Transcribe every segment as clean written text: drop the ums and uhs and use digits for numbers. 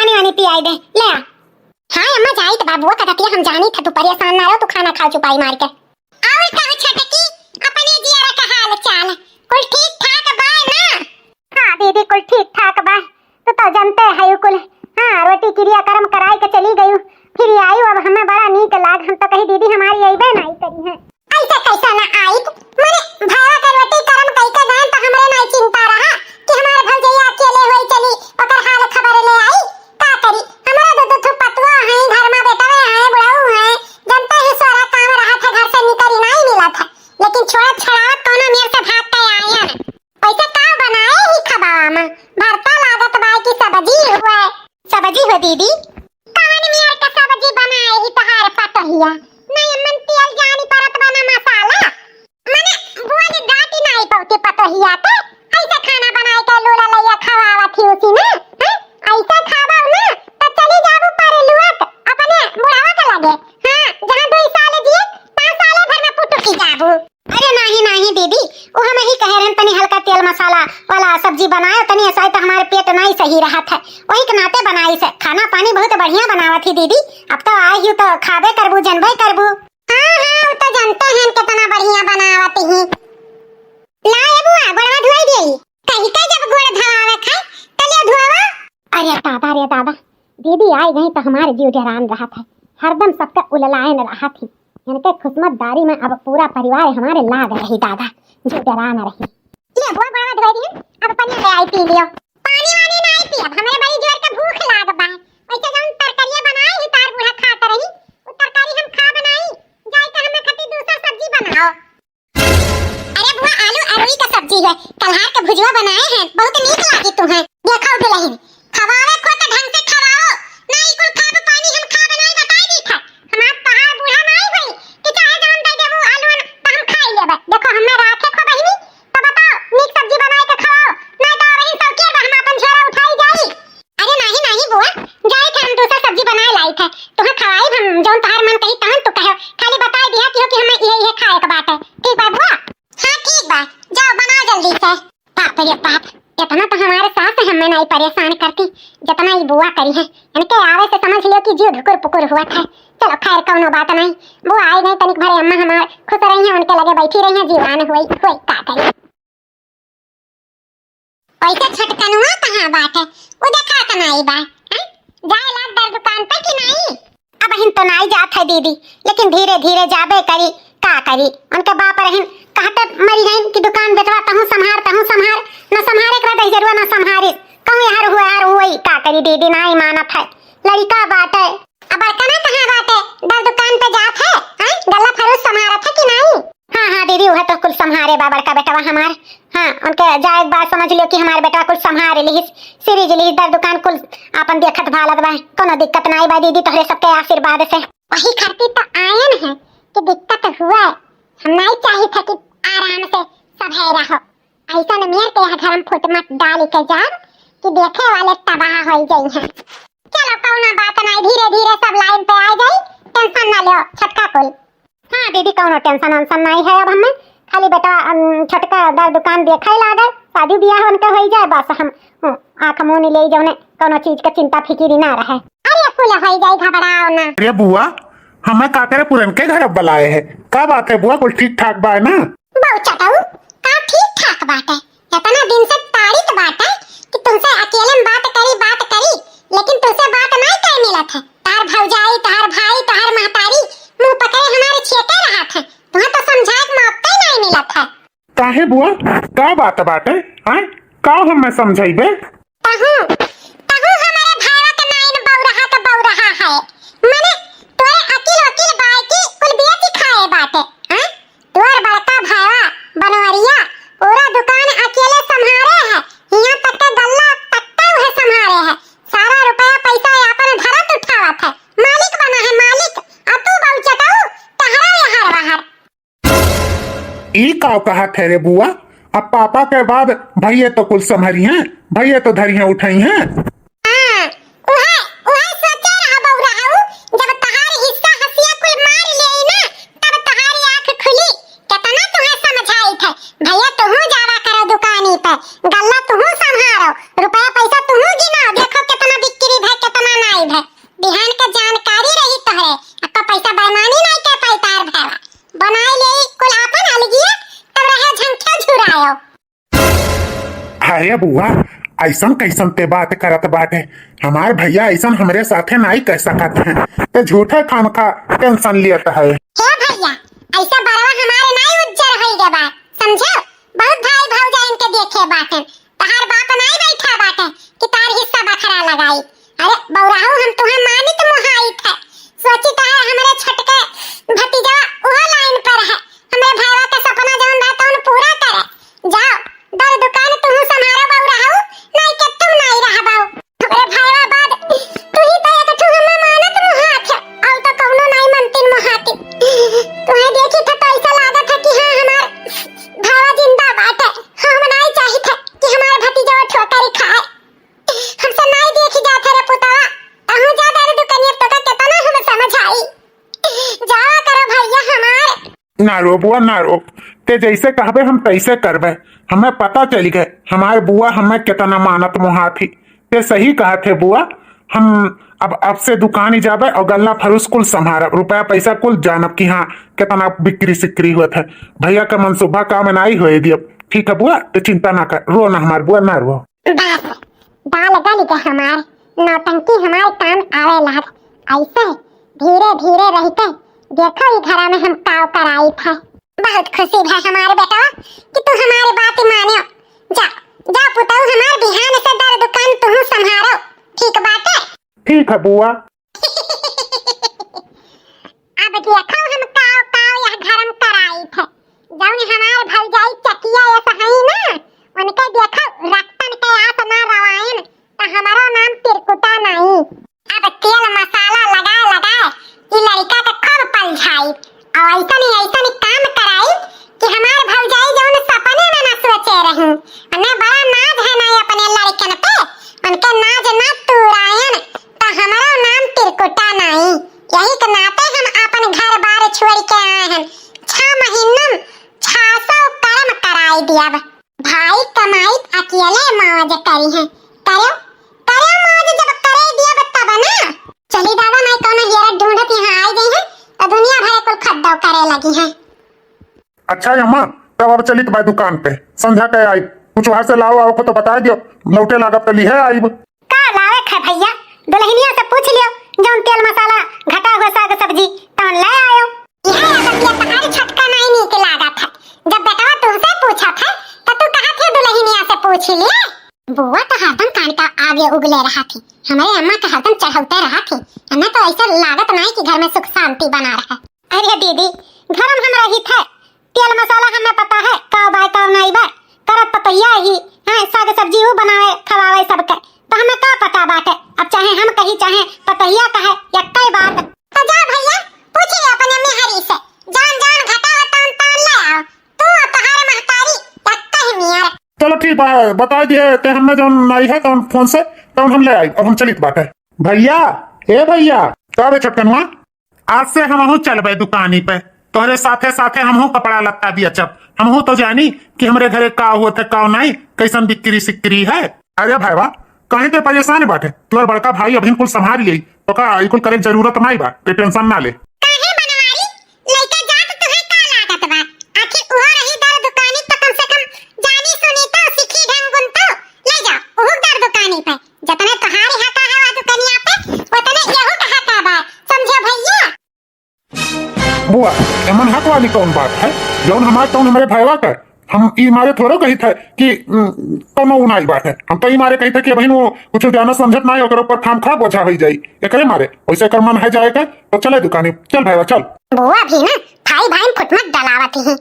पानी वानी पियाई दे ले आ। हाँ अम्मा जाई तो बाबू कहती हम जानी था तू परेशान ना रहो तू खाना खा चुपाई मार के। और कहो छोटकी अपने जियारा का हाल चाल कुल ठीक ठाक बा ना? हाँ दीदी कुल ठीक ठाक बा तो जानते है कुल। हाँ रोटी क्रिया कर्म कराई के चली गई फिर आई अब हमें बड़ा नीक लाग हम तो कही दीदी हमारी अइबे नहीं करी है। ऐसा कैसा ना आई माने भावा का रोटी कर्म कई के गए तो हमरे नहीं चिंता रहा कि हमारे भौजैया अकेले होई चली ओकर हाल खबर ले आई का करी। हमरा दो पतवा है घर में बेटवे है बुढ़ऊ है जनता ही सारा काम रहा था घर से निकली नहीं मिला था लेकिन छोड़ा छड़ा कोनो मेर से भाग के आया पैसा का बनाए ही खबावा में भरता लागत बाई की सब्जी हुआ सब्जी हो दीदी कौन मेर का सब्जी बनाए ही तहार पतहिया नहीं मन तेल जानी परत बना मसाला माने बुआ ने डाटी नहीं पौती पतहिया तो ऐसा खाना बनाए के लोला लैया खवावा थी उसी ने ऐसा खावा ना तो चली जाबू पारे लुआत अपने बुढ़ावा के लगे। हां जहां 2 साल जिए 5 साल भर में पुटकी जाबू। अरे नहीं दीदी वो हम ही कह रहे तनी हल्का तेल मसाला वाला सब्जी बनाए तनी ऐसा तो हमारे पेट नहीं सही रहा था वही के नाते बनाई से खाना पानी बहुत बढ़िया बनावा थी दीदी। अब तो आई हूं तो खाबे करबू जनबे करबू। हां वो तो जानते हैं कितना बढ़िया बनावत ही ला ए बुआ गोड़वा धोई देई कहीं के जब गोड़ धवावे खाए तले धोवा। अरे दादा दीदी आई गई तो हमारे जीव डरान रहा था हरदम सबका उललायन रहा थी इनके खुशमतदारी में अब पूरा परिवार हमारे लाग रही दादा जो डरान रही। ले बुआ गोड़वा धोई दी अब पानी ले आई पी लियो। पानी वानी नहीं पी अब हमें बड़ी जोर के भूख लाग बा ऐसे जौन तरकारियां बनाई ही तार बूढ़ा खात रही वो तरकारी हम खा बनाई जाई के हमें खटी दूसरा सब्जी बनाओ। अरे बुआ आलू अरुई का सब्जी है कलहार का भुजवा बनाए हैं बहुत नीक लागी तुम्हें देखो दुल्हन खवावे को तो ढंग से खवाओ नहीं कुल खाब पानी हम खा बनाई बताई दी था हमार पहाड़ बूढ़ा नहीं होई कि चाहे जान दे देबू आलू तो हम खाई लेबे। देखो हमें राखे को बहिनी तो बताओ नीक सब्जी बनाए के खवाओ नहीं तो वही सौके हम अपन झोरा उठाई जाई। अरे नहीं बुआ जाए थे हम दूसरा सब्जी बनाए लाई थे तुम्हें खवाई हम जोन तहार मन कही तहन तू कहो खाली बताई दिया कि हो कि हमें ये खाए के बात है ठीक बा बुआ। हां ठीक बा जाओ बनाओ जल्दी से। बाप रे बाप इतना तो हमारे सास हमें नहीं परेशान करती जितना ये बुआ करी है इनके आवे से समझ लियो कि जीव धुकुर पुकुर हुआ था। चलो खैर कोनो बात नहीं बुआ आई नहीं तनिक भरे अम्मा हमार खुश रही हैं उनके लगे बैठी रही हैं जीवान हुई का करी। पैसा छटकनुआ कहां बात है वो देखा कनाई बा जाए लाग दर दुकान पे कि नहीं। अब हिन तो नहीं जात है दीदी लेकिन धीरे धीरे जाबे करी का करी उनके बाप रहिन कहते मरी गईन कि दुकान बेचवाता हूं संभार न संभारे के बाद जरूर न संभारे कहूं यार हुई का करी दीदी नहीं मानत है लड़का बात है अब बड़कना कहां बात है दर दुकान पे जात है गल्ला फरूस संभारत है कि नहीं। हां दीदी वह तो कुल संभारे बा बड़का बेटवा हमार। हां उनके जाए एक बात समझ लियो कि हमारे बेटा कुल संभारे लिहिस सीरीज लिहिस दर दुकान कुल अपन देखत भालत बा कोनो दिक्कत नहीं बा दीदी तोहरे सबके आशीर्वाद से वही खातिर तो आयन है कि दिक्कत हुआ हम नहीं चाहिए था कि आराम से सब है रहो ऐसा न मेरे के घर में फुट मत डाल के जा कि देखे वाले तबाह हो जाई हैं। चलो कौनो बात नहीं धीरे धीरे सब लाइन पे आ जाई टेंशन ना लो छटका कुल। हां दीदी कौनो टेंशन नहीं है अब हमें खाली बेटा छटका दर दुकान देखे लागे शादी ब्याह उनके हो जाए बस हम आंख मुंह ले जाने कोनो चीज का चिंता फिक्री ना रहे। अरे कुल हो जाए घबराओ ना। अरे बुआ हमें का करे पुरन के घर बुलाए है का बात है बुआ कुल ठीक ठाक बा ना। बहु चटाऊ का ठीक ठाक बात है इतना दिन से तारीफ बात है कि तुमसे अकेले में बात करी लेकिन तुमसे बात नहीं कर मिला था तार भौजाई तार भाई तार महतारी मुंह पकड़े हमारे छेके रहा था तुम्हें तो समझाए मौका ही नहीं मिला था। काहे बुआ का बात है हां का हमें समझाइबे तहु हमारे भाईवा के नाइन बौ रहा है माने तोरे अकिल बाई की कुल बेच खाए बात है तोर बड़का भाईवा बनवरिया पूरा दुकान अकेले संभाले है यहां तक के गल्ला तक्का है संभाले है सारा रुपया पैसा अपन धरत उठावत है मालिक बना है मालिक अब तू बहु चटाऊ तहरा यहां बाहर ई का कहा ठहरे बुआ अब पापा के बाद भैया तो कुल संभरी हैं भैया तो धरियां उठाई हैं। गल्ला तुहू संभारो रुपया पैसा तुहू गिनाओ देखो कितना बिक्री है कितना अरे बुआ ऐसन कैसन ते बात करत बाटे। हमार भैया ऐसन हमरे साथे नहीं कह सकत हैं, ते झूठे खामखा टेंशन लियत है। हे भैया ऐसा बड़वा हमारे नहीं उज्जर होई गे बात समझो। बहुत भाई भौजा इनके देखे बाटे, तहार बाप नहीं बैठा बाटे कि तार हिस्सा बखरा लगाई। अरे बौराहू हम तुम्हें मानी तो मुहाई थे, सोची तहार हमारे छटके भतीजा वो लाइन पर है, हमारे भाईवा का सपना जौन बा तौन पूरा करे। जाओ दर दुकान तुम संभारो बौराहू, नहीं के तुम नहीं रह बाऊ। हमारे भाईवा बाद तू ही तो एक ठू हम मानत मुहात है, और तो कौनो नहीं मनतीन मुहाती। तुम्हें देखी था तो ऐसा लागत है कि हाँ हमार भाईवा जिंदा बाटे। हम नहीं चाही थे कि हमार भतीजा ठोकर खाए। हमसे नहीं देखी जात रे पुतवा, कहूं जा दर दुकानिया तो का केतना हम समझ आई। जावा करो भैया हमार। ना रो बुआ ना रो, ते जैसे कहबे हम तैसे करबे। हमें पता चल गए हमारे बुआ हमें कितना मानत मुहा थी। ते सही कहा थे बुआ, हम अब से दुकान ही जाबे और गल्ला फरूस कुल संभारब, रुपया पैसा कुल जानब कि हाँ कितना बिक्री सिक्री हुआ था। भैया का मनसूबा काम नहीं होए दियब। ठीक है बुआ, ते चिंता ना कर, रो ना हमार बुआ ना रो। दाल गली के हमार नौटंकी हमारे काम आवे लाग। ऐसे धीरे धीरे रहते देखो ई घरा में हम काव कराई थे। बहुत खुशी है हमारे बेटा कि तू हमारी बात मानियो। जा जा पुतौ हमार बिहान से दर दुकान तू संभारो, ठीक बात है? ठीक है बुआ। अब देखो हम काव काव यह घरम कराई थे, जौन हमार भौजाई चकिया ये सही ना उनके देखो रक्तन के आस ना रवायन तो हमारा नाम तिरकुटा नहीं। अब तेल मसाला लगा लगा कि लड़का का खूब पलझाई और ऐसा नहीं काम कराई कि हमार भौजाई जौन सपने में ना सोचे रही। उन्हें बड़ा नाज है ना अपने लड़कन पे, उनके नाज ना तुरायन तो हमारा नाम तिरकुटा नहीं। यही के नाते हम अपन घर बार छोड़ के आए हैं। 6 महीनों 600 कर्म कराई दिया। भाई कमाई अकेले मौज करी है, करो करो मौज जब करे दिया तब ना। चली दादा मैं कौन हीरा ढूंढत यहाँ आई गई है और दुनिया भर को खड्डा करे लगी है। अच्छा अम्मा तब अब चलित भाई दुकान पे, संध्या के आई कुछ वहां से लाओ आओ को तो बता दियो, लौटे लागत ली है आई का लावे है भैया, दुल्हनिया से पूछ लियो जौन तेल मसाला घटा हुआ साग सब्जी तौन ले आयो। यह अगतिया तहार छटका नहीं नीक लागत है। जब बेटा तुमसे पूछा था तो तू कहा थे दुल्हनिया से पूछ लिए। बुआ तो हरदम कान का आगे उगले रहा थी, हमारे अम्मा का हरदम चढ़ाते रहा थी। हमें तो ऐसा लागत नहीं कि घर में सुख शांति बना रहा। अरे दीदी घर में हम रही थे, तेल मसाला हमें पता है काव बाय काव नहीं बा करत पतैया ही है, साग सब्जी वो बनावे खवावे सबके तो हमें का पता बात है। अब चाहे हम कहीं चाहे पतैया कहे या कई बात तो जा भैया पूछिए अपने मेहरी से जान जान घटा तन तन ले आओ। तू तहार महतारी या कहीं मियार। चलो ठीक है बता दिए ते हमें जो नहीं है तो फोन से तो हम ले आई। अब हम चलित बात है भैया। ए भैया कब छटकनुआ आज से हम चलबे दुकानी पे तोहरे साथे साथे हमहू कपड़ा लत्ता भी अचब। हमहू तो जानी कि हमरे घरे का हुआ थे का नहीं कैसन बिक्री सिक्री है। अरे भाईवा कहीं ते परेशान बाटे, तोर बड़का भाई अभी कुल संभाल लिये तो का कुल करे जरूरत नहीं बा, ते टेंशन ना ले। काहे बनवारी लइका जात तुहे का लागत बा, आखिर उहा रही दर दुकानी तो कम से कम जानी सुनी तो सीखी ढंग गुण तो ले जा उहु दर दुकानी पे। जतने तहारी हका है वा दुकानिया पे उतने यहू का हका बा, समझो भैया। बुआ एमन हक वाली कौन बात है, जौन हमारे तौन हमारे भाईवा का हम ई मारे थोड़ो कही थे कि कोनो उनाई बात है। हम तो ई मारे कही थे कि बहन वो कुछ जाना समझत नहीं ओकर ऊपर खाम खा बोझा हो जाई एकरे मारे। वैसे कर मन है जाएगा तो चले दुकानी चल भाईवा चल। बुआ भी ना भाई भाई फुटमत डलावत ही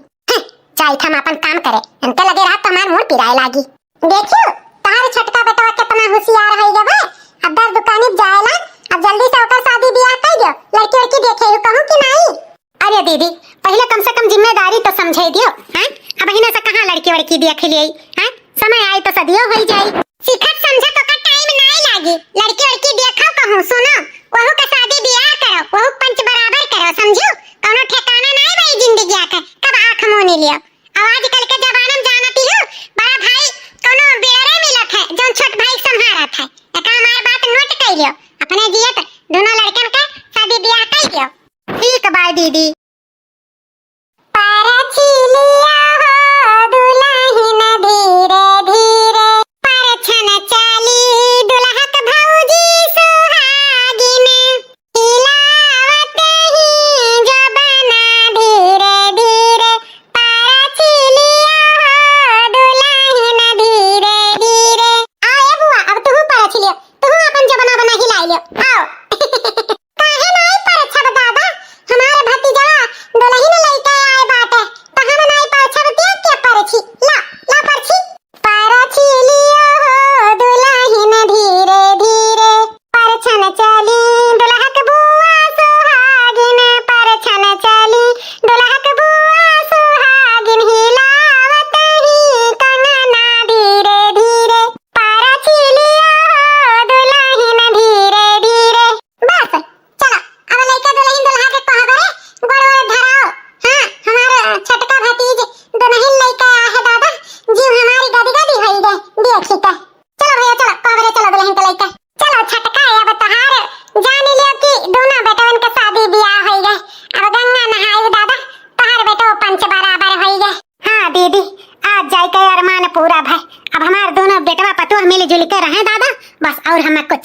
चाहे हम अपन काम करे इनके लगे रात तो हमार मुंह पिराए लागी। देखियो तार छटका बेटा कितना होशियार है गे भाई। अब दर दुकानी जाएला, अब जल्दी से ओकर शादी ब्याह कर दियो, लड़की लड़की देखे कहूं कि नहीं। अरे दीदी पहले कम से कम जिम्मेदारी तो समझे दियो हैं। अब हिना से कहां लड़की वड़की देख लिए हैं, समय आए तो सदियों हो जाई। सिखत समझा तो का टाइम नहीं लागी, लड़की वड़की देखो कहूं सुनो वहु का शादी ब्याह करो, वहु पंच बराबर करो, समझो कोनो ठिकाना नहीं भाई जिंदगी का कब आंख मुंह नहीं लियो। आजकल के जमाना में जानती हो बड़ा भाई कोनो बेरे मिलत है जो छोट भाई संभालत है। एका हमार बात नोट कर लियो, अपने जियत दोनों लड़कन का शादी ब्याह कर दियो। ठीक बाय दीदी।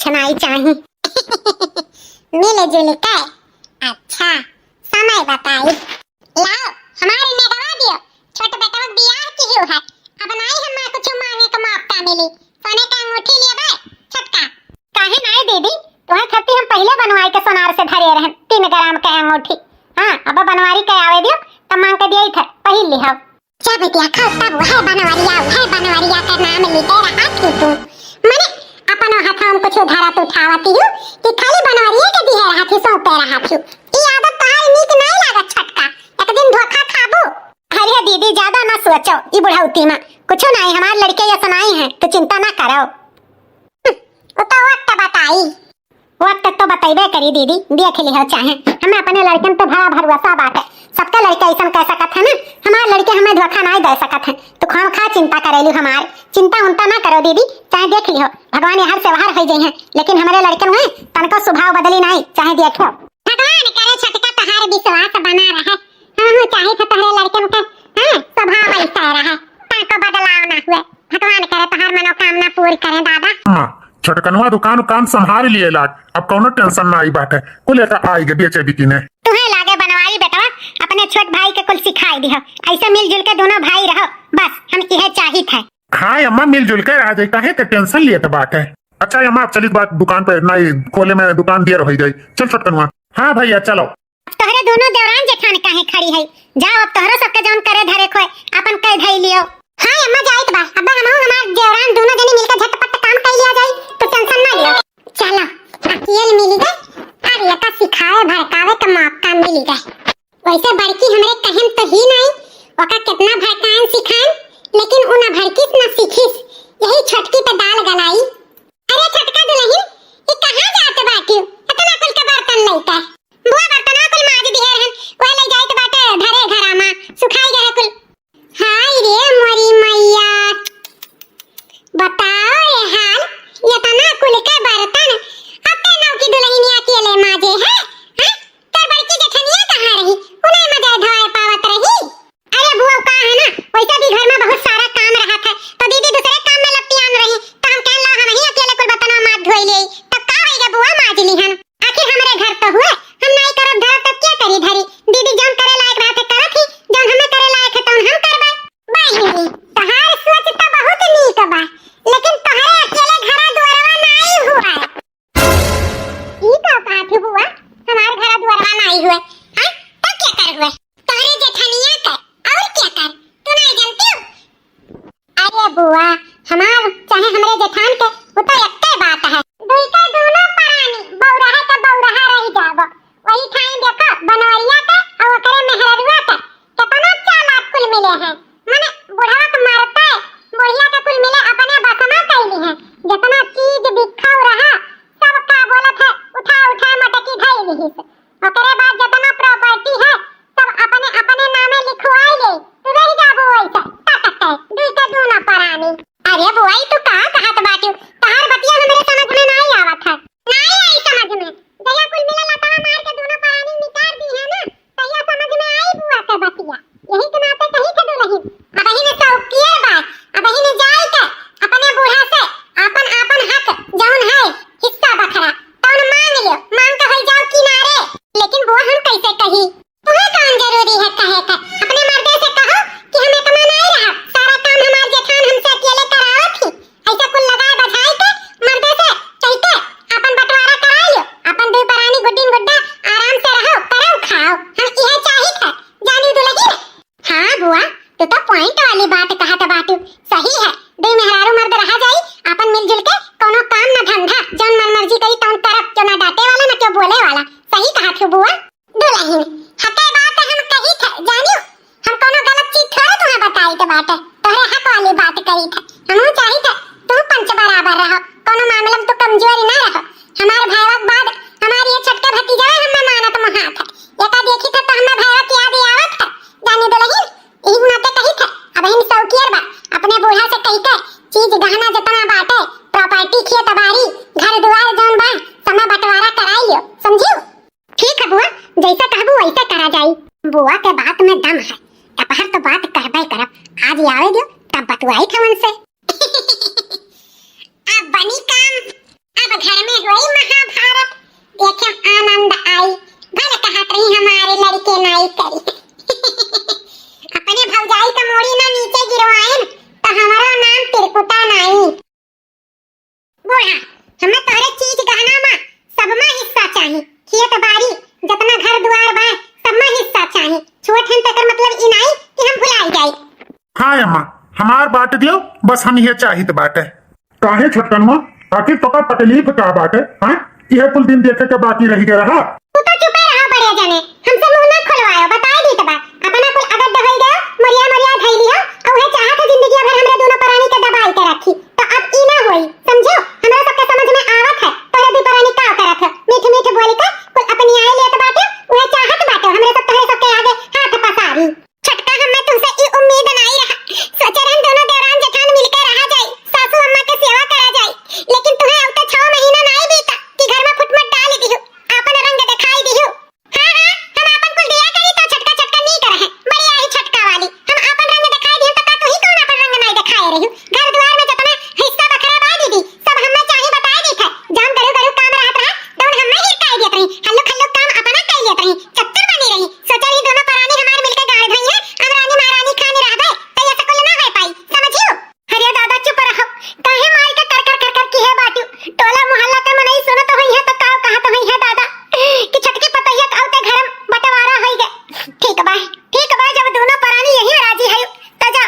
कुछ नहीं चाहिए। मिले जुले के अच्छा समय बताई लाओ हमारे नेगवा दियो छोटे बेटा का बियाह कियो है अब नहीं हमें कुछ मांगे का मौका मिली सोने का अंगूठी लिए बे छटका काहे नहीं दीदी तुम्हारे खातिर हम पहले बनवाई के सोनार से धरे रहे 3 ग्राम का अंगूठी। हां अब बनवारी के आवे दियो तब मांग के दिए थे पहिल लिहाओ क्या बेटिया खाओ तब है बनवारिया का नाम लेते रहा थी तू माने अपन हाथ हम कुछ धारा तो उठावती हूं कि खाली बनवारिया के दिए रहा थी सौंपे रहा थी ई आदत तहार नीक नहीं लागत छटका एक दिन धोखा खाबो। अरे दीदी ज्यादा ना सोचो ई बुढ़ाउती में कुछ नहीं हमार लड़के ये सुनाई है तो चिंता ना करो। वो तो वक्त बताई वक्त तो बताइबे करी दीदी देख लिहो चाहे हमें अपने लड़कन पे भरा भरोसा बाटे सबका लड़का ऐसा कह सकत है ना हमार लड़के हमें धोखा नहीं दे सकत है तो खाम खा चिंता करेलू हमार चिंता उनता ना करो दीदी चाहे देख लिहो भगवान हर से बाहर हो जाए हैं लेकिन हमारे लड़कन में तनको स्वभाव बदली नहीं चाहे देखो भगवान करे छटका तहार विश्वास बना रहे हां चाहे तो तहरे लड़कन का हां स्वभाव ऐसा रहा तनको बदलाव ना हुए भगवान करे तहार मनोकामना पूरी करे दादा। हां छटकनवा दुकान संभाल लिए लाट अब कौनो टेंशन ना आई बात है कुल लेकर आएगे बेचे बिकी ने तुम्हें लागे बनवाई बेटा अपने छोट भाई के कुल सिखाई दिहो ऐसे मिलजुल के दोनों भाई रहो बस हम यह चाहिए थे। हाँ अम्मा मिलजुल के आ जाए काहे के टेंशन लिए तो बात है। अच्छा अम्मा चली बात दुकान पे नहीं खोले में दुकान देर हो जाए चल छटकनवा। हाँ भैया चलो तोहरे दोनों देवरान जेठान काहे खड़ी है जाओ अब तोहरो सबके जौन करे धरे खोए अपन कह धई लियो। हां अम्मा जाइत बा अब हम हमार देवरान दोनों जने मिलकर झटपट काम कर लिया जाए तो टेंशन ना लियो चलो अकेले मिली गए और ये का सिखाए भड़कावे का मौका मिल गए वैसे बड़की हमरे कहम तो ही नहीं ओका कितना भड़कान सिखाएं लेकिन उना भड़किस ना सीखिस यही छटकी पे दाल गलाई। अरे छटका दुल्हन ये कहां जात बाटी इतना कुल के बर्तन लइका बुआ बर्तन कुल माज दिए रहन ओए ले जाइत बाटे धरे घरामा सुखाई गए कुल। हाय रे मोरी मैया बताओ रे हाल ये तना कुल के बर्तन अपने नाव की दुल्हनिया अकेले माजे है हैं तर बड़की जेठनिया कहां रही उन्हें मजे धोए पावत रही। अरे बुआ का है ना वैसे भी घर में बहुत सारा काम रहा था तो दीदी दूसरे काम में लपटियान रही तो हम कहला हम ही अकेले कुल बर्तन माज धोई ले तब का होएगा बुआ माज ली हन आखिर हमरे घर तो हुए हम नहीं करब धर तब क्या करी धरी दीदी जौन करे लायक रहते करत ही जौन हमें करे लायक है तौन हम करबे। बहिनी तहार सोच तो बहुत नीक बा लेकिन तोहरे अकेले घरा दुआरवा नहीं हुआ ई का बात हुआ हमारे घरा दुआरवा नहीं हुए हां तब क्या कर हुए तोहरे जेठनिया कर और क्या कर तू नहीं जानती हो। अरे बुआ हमार चाहे हमरे जेठान के वो तो एकते बात है दुई का दोनों परानी बौरहा का बौरहा रही जाबो वही ठाई देखो बनवरिया का और ओकरे मेहररुआ का कितना चालाक कुल मिले हैं माने बुढ़वा के मारता है बुढ़िया के कुल मिले अपने बसमा कैली है जितना चीज बिखाव रहा सब का बोलत है उठा उठा मटकी धई ली ओकरे बाद जितना प्रॉपर्टी है सब अपने अपने नामे लिखवाई ले तू रही जाबो वैसा ताकत है दुई का दोनों परानी। अरे बुआई तू कहां कहत बाटू तहार बतिया हमरे समझ में नहीं आवत है नहीं आई समझ में जया कुल मिला लतावा मार के दोनों परानी निकाल दी है ना तैया समझ में आई बुआ के बतिया यही के नाते कही थे दुल्हन अब ही ने चौकिया बात अब ही ने जाई के अपने बूढ़ा से अपन अपन हक जौन है हिस्सा बखरा तौन मांग लियो मांग के हो जाओ किनारे लेकिन बुआ हम कैसे कही तुम्हें कौन जरूरी है कहे का अपने मर्दे से कहो कि हमें कमा नहीं रहा सारा काम हमार जेठान हमसे अकेले करावत थी ऐसा कुल लगाए बधाई के मर्दे से कहते अपन बंटवारा करा लियो अपन दुई परानी गुड्डीन गुड्डा आराम से रहो करो खाओ हम यह चाहिए था जानी दुल्हन। हां बुआ तो पॉइंट वाली बात कहत बाटू सही है दुई मेहरारू मर्द रहा जाई अपन मिलजुल के कोनो काम ना धंधा जौन मन मर्जी करी तौन करब जो ना डांटे वाला ना क्यों बोले वाला सही कहा थी बुआ दुल्हन हटे बात हम कही थे जानियो हम कोनो गलत चीज थोड़े तुम्हें बताई तो बात तोहरे हक वाली बात करी थे हमहू चाही थे तू पंच बराबर रहो कोनो मामले में तू कमजोरी ना रहो हमारे भाईवा बाद हमारी ये छटके भतीजा हमें मानत महात है एका देखी थे तो हमें भाईवा की याद आवत है जानी दुल्हन यही नाते कही थे अब हम सौकियर बा अपने बूढ़ा से कही के चीज गहना जितना बाटे प्रॉपर्टी खेत बाड़ी घर दुआर जौन बा समय बंटवारा कराई लियो समझियो। ठीक है बुआ जैसा कहबू वैसा करा जाई बुआ के बात में दम है अपहर तो बात करबे करब आज आवे दियो तब बतवाई थवन से अब बनी काम अब घर में हुई महाभारत, देखे आनंद आई, भले कहत रही हमारे लड़के नाई करी। अपने भौजाई का मोड़ी ना नीचे गिरवाएन तो हमारा नाम तिरकुटा नाई। बूढ़ा, हमें तोहरे चीज गहना में सब में हिस्सा चाहिए, खेत बाड़ी जितना घर द्वार बा सब में हिस्सा चाहिए। छोट हम तकर मतलब ई नहीं कि हम भुलाई जाई। हाँ अम्मा, हमार बात दियो, बस हम ये चाहित बाटे। काहे छटकनवा, आखिर तोका तकलीफ का बाटे? हाँ, यह कुल दिन देखे के बाकी रह गया रहा। तू तो चुप रहा बड़े जने, हमसे मुंह ना खुलवायो, बता दी तो बा अपना कुल अगद होई गयो, मरिया मरिया धई लियो और वह चाहत जिंदगी भर हमरे दोनों प्राणी के दबाई के रखी, तो अब ई ना होई, समझो? हमरा सबके समझ में आवत है तोरे दी प्राणी का करत है, मीठ मीठ बोली का कुल अपनी आए लेत बाटे, वह चाहत बाटे हमरे सब तोरे सबके आगे हाथ पसारी। छटका, हमें तुमसे ई उम्मीद नहीं रहा, सोचे हम दोनों देवरान जेठान मिलकर रहा जाए, सासू अम्मा के सेवा करा जाए, लेकिन तुम्हें अब तक 6 महीना नहीं बीता कि घर में फुटमट डाल दियो, आपन रंग दिखाई दियो। हां हां, हम आपन कुल दिया करी तो छटका छटका नहीं करे है, बड़ी आई छटका वाली, हम आपन रंग दिखाई दियो तो का तू ही कौन आपन रंग नहीं दिखाए रही? घर द्वार में जितना हिस्सा बखरा बा दीदी सब हमें चाहिए बता दी था, जान करू करू काम रहत रहा तो हमें ही काई देत रही, हल्लुक हल्लुक काम अपना काई देत रही, चत्तर बनी रही, सोचा ही दोनों परानी हमार मिलकर गाड़ धई है, हम रानी महारानी खानी रहबे तो ये सकल ना हो पाई, समझियो? अरे दादा चुप रहो, काहे मार के कर कर की है बाटू, टोला मोहल्ला के मनई सुनो तो होई है तो काव कहत होई है दादा कि छटकी पतैया आवते घर बंटवारा होई गए। ठीक बा, जब दोनों परानी यही राजी है तो जा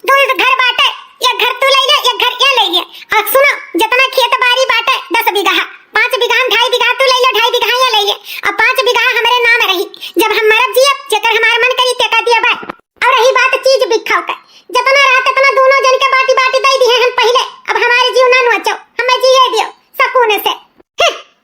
दो घर बाटे, एक घर तू ले ले, एक घर ये ले ले, और सुनो जितना खेत बाड़ी बाटे 10 बीघा, 5 बीघा में 2.5 बीघा तू ले ले, 2.5 बीघा ये ले ले, और 5 बीघा हमारे नाम रही, जब हम मरब जिए जेकर हमार मन करी तेका दिया बा। और रही बात चीज बिखाव का, जितना रात इतना दोनों जन के बाटी बाटी दे दी है हम पहले, अब हमारे जीव ना नोचो, हमें जिए दियो सुकून से।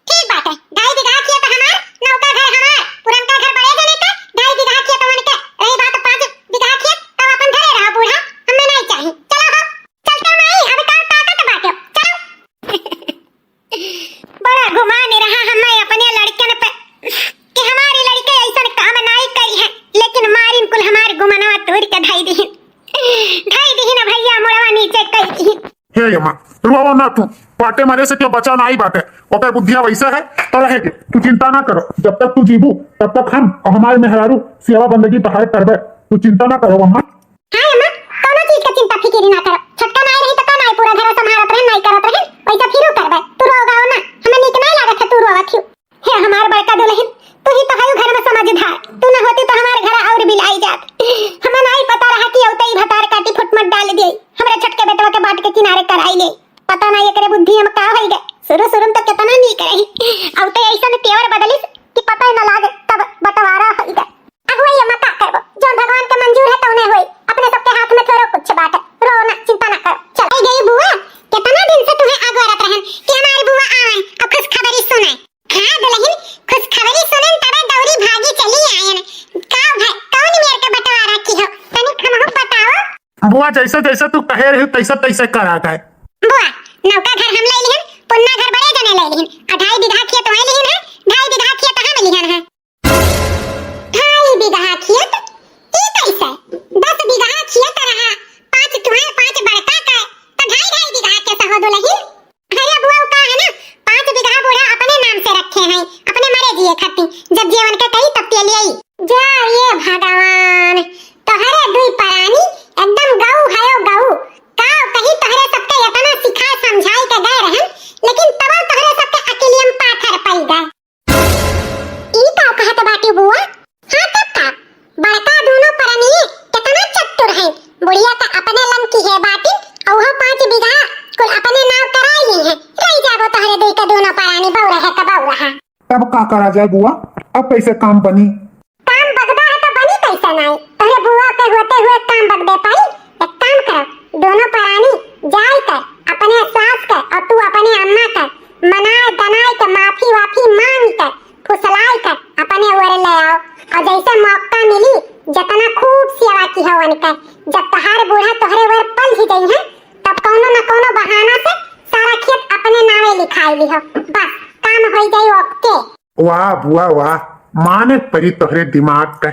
ठीक बात है, 2.5 बीघा खेत हमार, नौका घर हमार, पुरनका घर बड़े जने का, 2.5 बीघा खेत वन के, रही बात 5 बीघा खेत तो अपन घरे रहो बूढ़ा, हमें नहीं चाहिए। चलो हो, चलते नहीं, अब का ताकत बाटे, चलो। बड़ा घुमाने रहा हमें अपने लड़कन पे कि हमारी लड़के ऐसा काम नहीं करी है, लेकिन मारिन कुल हमारे गुमनवा तोड़ के ढाई दी ना भैया, मुड़वा नीचे कई दी। हे अम्मा, रुआवा ना तू, पाटे मारे से क्यों बचा नहीं बाटे, ओकर बुद्धिया वैसा है तो रहेगी, तू चिंता ना करो, जब तक तू जीबू तब तक हम और हमारे मेहरारू सेवा बंदगी तहार करबे, तू चिंता ना करो अम्मा। हां अम्मा, कोनो चीज का चिंता फिक्र ना करो, छटका नहीं रही तो का नहीं पूरा घर संभालत रहे, नहीं करत रहे, वैसा फिरू करबे, तू रोगाओ ना, हमें नीक नहीं लागत है तू रोवा क्यों? हे हमार बड़का दुल्हन, तू ही तो है घर में समझदार, तू ना होती तो हमारे घर और बिलाई जात, हमें नहीं पता रहा कि औते ही भतार काटी फुटमट डाल दिए, हमरे छटके बेटवा के बाट के किनारे कराई ले, पता नहीं एकरे बुद्धि हम का होई गए, शुरू में तो कितना नहीं करही, औते ऐसा ने तेवर बदलिस कि पता ही ना लागे, तब बंटवारा होई गए। अब वही हम का करबो, जो भगवान के मंजूर है तो उन्हें होई, अपने सबके हाथ में थोड़ा कुछ बात है, रो ना, चिंता ना करो। चल गई बुआ, कितना दिन से तुम्हें आगोरत रहन कि हमारी बुआ आवन और खुश खबरी सुनाए। हां दुल्हन, खुश खबरी सुनन तबे दौरी भागी चली आयन, का भाई कौन मेरे के बंटवारा की हो, तनिक हमहु बताओ। बुआ जैसे जैसे तू कहे रही तैसे तैसे करा गए। बुआ, नौका घर हम ले लिहन, पुन्ना घर बड़े जने ले लिहन, 2.5 बीघा खेत वही लिहन है, 2.5 बीघा खेत हम लिहन है। 2.5 बीघा खेत ई कैसे? 10 बीघा खेत रहा, 5 तुम्हारे 5 बड़का का, तो 2.5 बीघा कैसे हो दुल्हन? अरे बुआ का है ना, 5 बीघा बूढ़ा अपने नाम से रखे हैं, अपने मरे जिए खाती, जब जीवन के कही तब के लिए जा ये भगवान, तोहरे दुई परानी एकदम गऊ है गऊ, काव कहीं तोहरे सबके इतना सिखा समझाई के गए रहन, लेकिन तब तोहरे सबके अकेलियम पाथर पड़ गए। ई का कहत बाटी बुआ? हां तब का बड़का दोनों परनी कितना चतुर है, बुढ़िया का अपने लन की है बाटी, और वो 5 बीघा कुल अपने नाम कराई ली है, रही जाबो तोहरे दुई के दोनों परानी बहु रहे का बहु रहा। तब का करा जाए बुआ, अब कैसे काम बनी? काम बगदा है तो बनी कैसे नहीं, तोहरे बुआ के होते हुए काम बगदे पाई। एक काम करो, दोनों परानी जाई कर अपने सास के और तू अपने अम्मा के मनाए दनाए के माफी वाफी मांग कर फुसलाई कर अपने ओर ले आओ, और जैसे मौका मिली जितना खूब सेवा की है उनके, जब तहार बूढ़ा तोहरे ओर पल ही गई है तब कोनो न कोनो बहाना से सारा खेत अपने नामे लिखाई ली हो, बस काम हो जाई ओके। वाह बुआ वाह, माने परी तोहरे दिमाग का।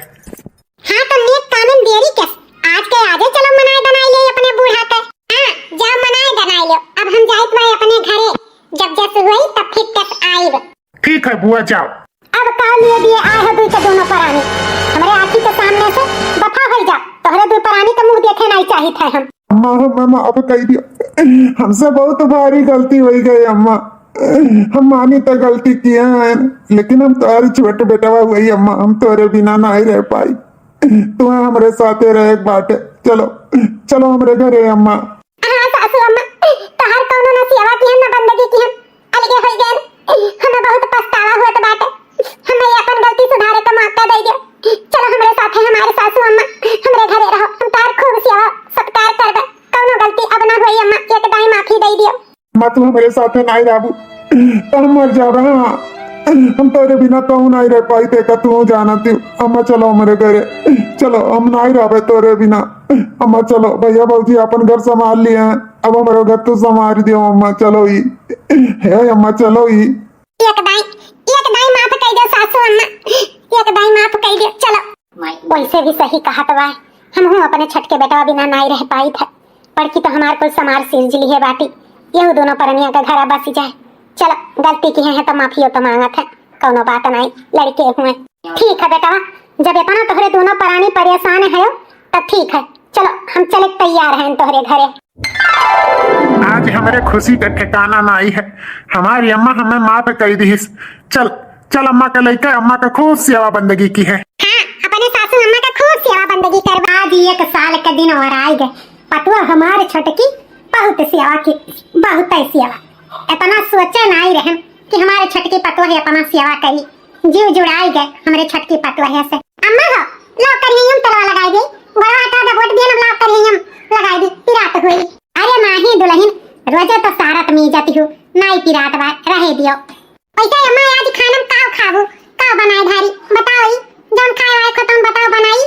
हाँ तो नेक कानून देरी के आज के आजे चलो मनाए बनाई ले अपने बूढ़ा के। हाँ जाओ मनाए बनाई लो, अब हम जाइत भाई अपने घरे, जब जस हुई तब फिर तक आईब। ठीक है बुआ जाओ। अब का लिए दिए आए हो दुई के दोनों परानी हमारे आँखी के सामने से दफा हो जा। तोहरे दुई परानी का मुंह देखे नहीं चाहिए थे हम। अम्मा अम्मा अम्मा, अब कह दिया हमसे बहुत भारी गलती हो गई अम्मा। हम मानी तो गलती किए हैं लेकिन हम तुम्हारी छोटे बेटा हुई अम्मा। हम तोरे बिना नहीं रह पाई। तुम्हें हमारे साथ रहे एक बात। चलो चलो हमारे घरे अम्मा। हाँ सासू अम्मा तोहर कौनो ना सेवा की हम ना बंदगी की हम अलगे हो गए। हमें बहुत पछतावा हुआ तो बात हमें अपन गलती सुधारे का मौका दे दियो। चलो हमारे साथ है हमारे सासू अम्मा हमारे घरे रहो। हम तार खूब सेवा सत्कार करबे। कौनो गलती अब ना होई अम्मा एक दाई माफी दे दियो। माँ तू हमारे साथ नहीं रहू तो हम मर जाबे। हम तेरे बिना कहूँ नहीं रह पाई थे का तू जाना थी। अम्मा चलो हमारे घरे चलो। हम नहीं रहे तोरे बिना। अम्मा चलो भैया भाजी अपन घर संभाल लिए हैं। अब हमारे घर तू संभाल दियो अम्मा। चलो ही है अम्मा चलो ही। एक दाई माफ कर दो सासू अम्मा। एक दाई माफ कर दो। चलो वैसे भी सही कहा तो हम हूँ अपने छटके बेटा बिना नहीं रह पाई था। पड़की तो हमारे को समार सिरजली है बाटी। ये दोनों परनिया का घर बस जाए। चलो गलती की है तो माफियो तो मांगा था। कोनो बात नहीं लड़के हुए। ठीक है बेटा जब इतना तोहरे दोनों परानी परेशान है तब ठीक है। चलो हम चले तैयार हैं तोहरे घरे। आज हमारे खुशी का ठिकाना नहीं है। हमारी अम्मा हमें माफ कर दी। चल चल अम्मा का लेके अम्मा का खूब सेवा बंदगी की है। हाँ अपने सासू अम्मा का खूब सेवा बंदगी करवा। आज एक साल के दिन और आए गए। पतुआ हमारे छोटकी बहुत सेवा की बहुत सेवा। इतना सोचे नहीं रहे कि हमारे छटकी पतुआ है अपना सेवा करी। जीव जुड़ाई गए हमारे छटकी पतुआ है से। अम्मा हो लाओ करिए हम तलवा लगाई दी। बड़ा का द वोट दिए लाओ करिए हम लगाई दी। पिरात हुई। अरे माही दुल्हन रोजे तो सारत में जाती हूँ नहीं पिरात बा रहे दियो। ऐसे अम्मा आज खाना का खाबू का बनाई धारी बताओ ही जौन खाए वाले को तुम बताओ बनाई।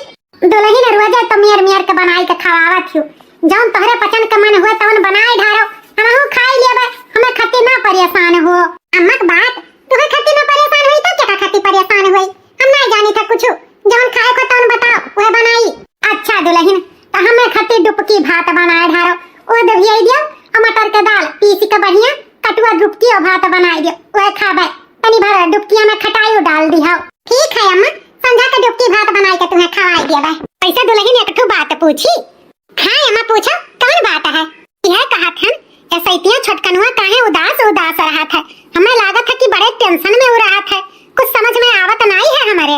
दुल्हन रोजे तो मेर के बनाई के खवावत हूँ। जौन तोहरे पसंद का मन हुआ तौन बनाए ढारो हमहू खाई लेबे। हमें खत्ती ना परेशान हो। अम्मा की बात तुम्हें खत्ती ना परेशान हुई तो क्या खत्ती परेशान हुई। हम नहीं जानी था कुछ। जौन खाए को तौन बताओ वह बनाई। अच्छा दुल्हन तो हमें खत्ती डुबकी भात बनाए ढारो। ओ दबिया दियो और मटर के दाल पीस के बढ़िया कटुआ डुबकी और भात बनाई दियो वह खाबे। तनी भर डुबकी में खटाई डाल दियो। ठीक है अम्मा संझा के डुबकी भात बनाई के तुम्हें खवाई दिया। ऐसे दुल्हन एक ठो बात पूछी। हाँ अम्मा पूछो कौन बात है। यह कहा था ऐसा इतना छटकनुआ काहे उदास उदास रहा था। हमें लागत है कि बड़े टेंशन में हो रहा था। कुछ समझ में आवत नहीं है हमारे।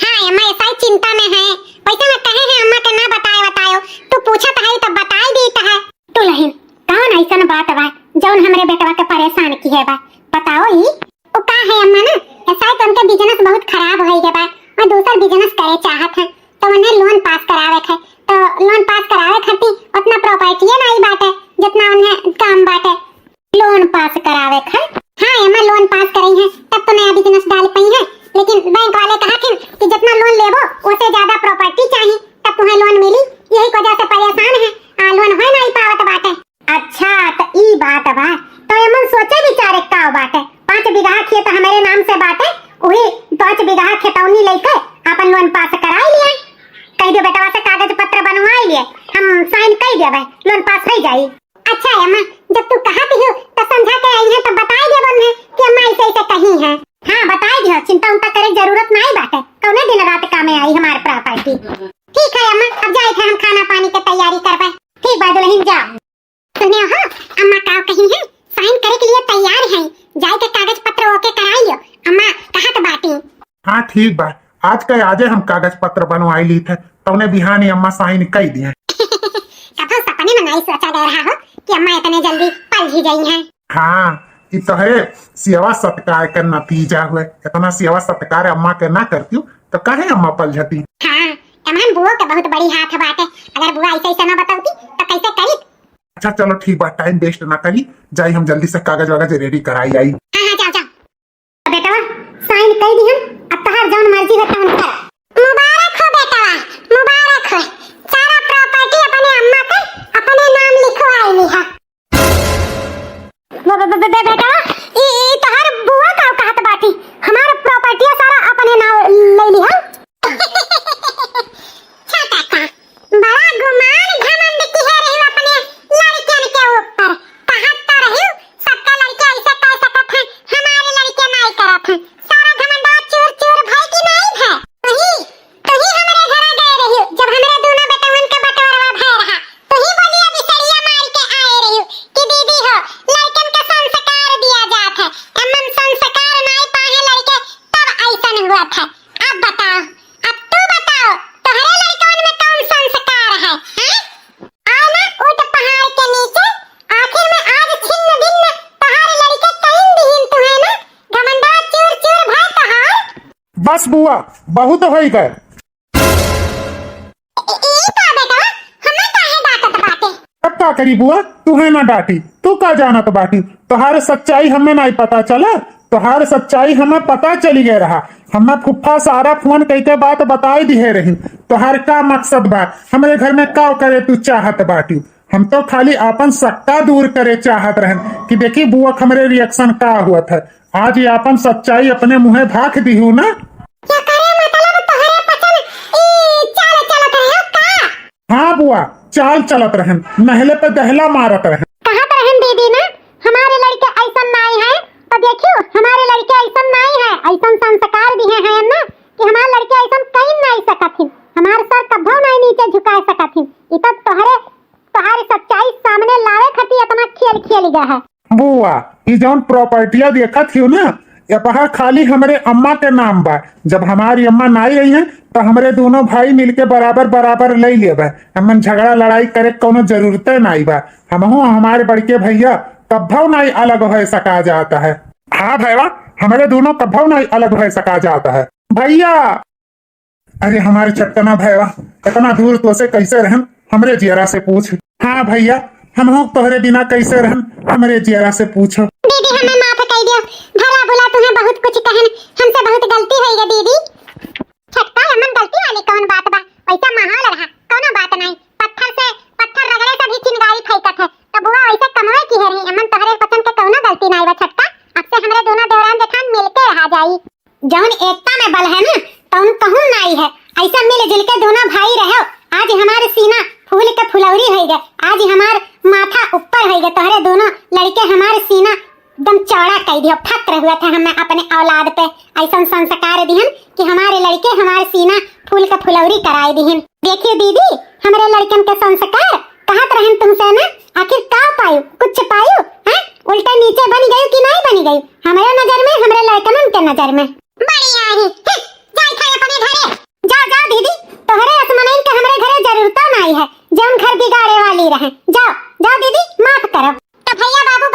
हाँ अम्मा ऐसा ही चिंता में है। वैसे में कहे हैं अम्मा के ना बतायो तू पूछत है तब बताई दी है। तू लहिन कौन ऐसा बात बा जौन हमरे बेटवा के परेशान की है बा बताओ ही। ओ का है अम्मा ना ऐसा है उनका बिजनेस बहुत खराब हो गया बा और दूसरा बिजनेस करे चाहत है तो उन्हें लोन पास करावे है। तो लोन पास करावे खातिर उतना प्रॉपर्टी नहीं बाटे जितना उन्हें काम बाटे लोन पास करावे है। हाँ अम्मा लोन पास करी है तब तो नया बिजनेस डाल पाई है। लेकिन बैंक वाले कहा थे कि जितना लोन लेबो उससे ज्यादा प्रॉपर्टी चाहिए तब तुम्हें लोन मिली। यही वजह से परेशान है लोन हो नहीं पावत बाटे। अच्छा तो ई बात बा तो अमन सोचे विचारे का बाटे 5 बीघा खेत हमारे नाम से बाटे वही 5 बीघा खेतौनी लेके अपन लोन पास कराई लिए। कह दो बेटा से कागज पत्र बनवाई लिए हम साइन कर देबे लोन पास हो जाई। अच्छा अम्मा जब तू कहत हो तो समझा के आई है तो बताई दे बन कि अम्मा ऐसे ऐसे कही है। हां बताई दियो चिंता उनका करे जरूरत नहीं बाटे। कौने दिन रात काम में आई हमारे प्रॉपर्टी। ठीक है अम्मा अब जाए थे हम खाना पानी की तैयारी करबे। ठीक बा दुल्हन जाओ। सुने हो अम्मा का कही है साइन करे के लिए तैयार है। जाए के कागज पत्र ओके कराई लो अम्मा कहत बाटी। हाँ ठीक बा आज के आजे हम कागज पत्र बनवाई ली थे तो उन्हें बिहानी अम्मा साइन कर दिए। कभी सपने में नहीं सोचा गया रहा हो कि अम्मा इतने जल्दी पल ही गई हैं। हाँ ये तो है सेवा सत्कार का नतीजा हुआ। इतना सेवा सत्कार अम्मा के ना करती हूँ तो कहे अम्मा पल जाती। हाँ अमन बुआ के बहुत बड़ी हाथ बात है। अगर बुआ ऐसे ऐसे ना बताती तो कैसे करी। अच्छा चलो ठीक बात टाइम वेस्ट ना करी जाई हम जल्दी से कागज वागज रेडी कराई आई। हाँ हाँ जाओ जाओ बेटा साइन कर दी हम अब तहार जौन मर्जी है तौन कर। मुबारक हो बेटा मुबारक हो। सारा प्रॉपर्टी अपने अम्मा के अपने नाम लिखवाई ली है। बेटा ई तहार बुआ का कहत बाटी हमारा प्रॉपर्टी सारा अपने नाम ले ली है। छोटा का बड़ा गुमान घमंड की है रही अपने लड़कियन के ऊपर कहत तो रही सबका लड़के ऐसे हुआ था। अब बताओ, अब तू बताओ, तुम्हारे लड़कों में कौन संस्कार है? हैं? आओ ना ऊंट पहाड़ के नीचे, आखिर में आज छिन्न भिन्न तुम्हारे लड़के कहीं दिहिन तुम्हें ना, घमंडा चूर चूर भाई तहार। बस बुआ बहुत हो गए। ई का बेटा, हमें काहे डांटत बाटे? अब का करी बुआ, तुम्हें ना डांटी, तू का जाना तो बाटी। तुम्हारे सच्चाई हमें नहीं पता चला, तुम्हारे सच्चाई हमें पता चली गए रहा। हमें फुफ्फा सारा फोन कई के बात बताई दिए रही। तुम्हारे का मकसद बा, हमारे घर में का करे तू चाहत बाटी? हम तो खाली अपन सट्टा दूर करे चाहत रहन कि देखी बुआ हमारे रिएक्शन का हुआ था। आज ये अपन सच्चाई अपने मुंहे भाख दी हूँ ना। क्या करे मतलब तुम्हारे पसंद ई चाल चलत रहे का? हाँ बुआ, चाल चलत रहन, नहले पे दहला मारत रहन। कहाँ पर रहन दीदी ना, हमारे लड़के ऐसा नहीं है तो देखियो, हमारे लड़के ऐसा नहीं है, ऐसा संस्कार दिए हैं ना कि हमारे लड़के ऐसा कहीं नहीं सकथिन, हमारे सर कभो नहीं नीचे झुका सकथिन। इतना तुम्हारी सच्चाई सामने लावे खातिर इतना खेल खेल गया है। बुआ ये जौन प्रॉपर्टियां देखा थी ना, ये बाहर खाली हमारे अम्मा के नाम बा। जब हमारी अम्मा नहीं रही है तो हमारे दोनों भाई मिलके बराबर बराबर ले लेबा। हमन झगड़ा लड़ाई करे कोनो जरूरत नहीं बा। हमहू हमारे बड़के भैया कभो नहीं अलग हो सका जाता है। हाँ भैया, हमारे दोनों कभो नहीं अलग हो सका जाता है भैया। अरे हमारे चट्टना भैया, इतना दूर तो से कैसे रहन, हमरे जियरा से पूछ। हाँ भैया, हम तोहरे बिना कैसे रहन, हमरे जियरा से पूछो। दीदी हमें माफ कर दियो, भला बुला तुम्हें बहुत कुछ कहन, हमसे बहुत गलती हुई है दीदी। छटका हमन गलती वाली कौन बात बा, पैसा माहौल रहा कोनो बात नहीं। पत्थर रगड़े से भी चिंगारी फेंकत है तो बुआ ऐसे कमाए की है रही। हमन तोहरे पसंद के कोनो गलती नहीं बा छटका। अब से हमरे दोनों देवरान जेठान मिलके रहा जाई। जौन एकता में बल है ना तौन कहूं नहीं है। ऐसा मिलजुल के दोनों भाई रहो। आज हमारे सीना फूल के फुलौरी हो गए, आज हमार माथा ऊपर हो गए, तोहरे दोनों लड़के हमारे सीना एकदम चौड़ा कर दियो। फक्र हुआ था हमें अपने औलाद पे, ऐसा संस्कार दिहन कि हमारे लड़के हमारे सीना फूल के फुलौरी कराए दिहन। देखियो दीदी, हमारे लड़कन के संस्कार कहत रहन तुमसे ना, आखिर का पायु, कुछ पायु हैं? उल्टा नीचे बन गई कि नहीं बन गई? हमारे नजर में, हमारे लड़कन के नजर में बढ़िया ही। जाई था अपने घरे, जाओ जाओ दीदी, तोहरे असमनइन के हमारे घरे जरूरत नहीं है, जौन घर बिगाड़े वाली रहे। जाओ जाओ दीदी, माफ करो। तो भैया बाबू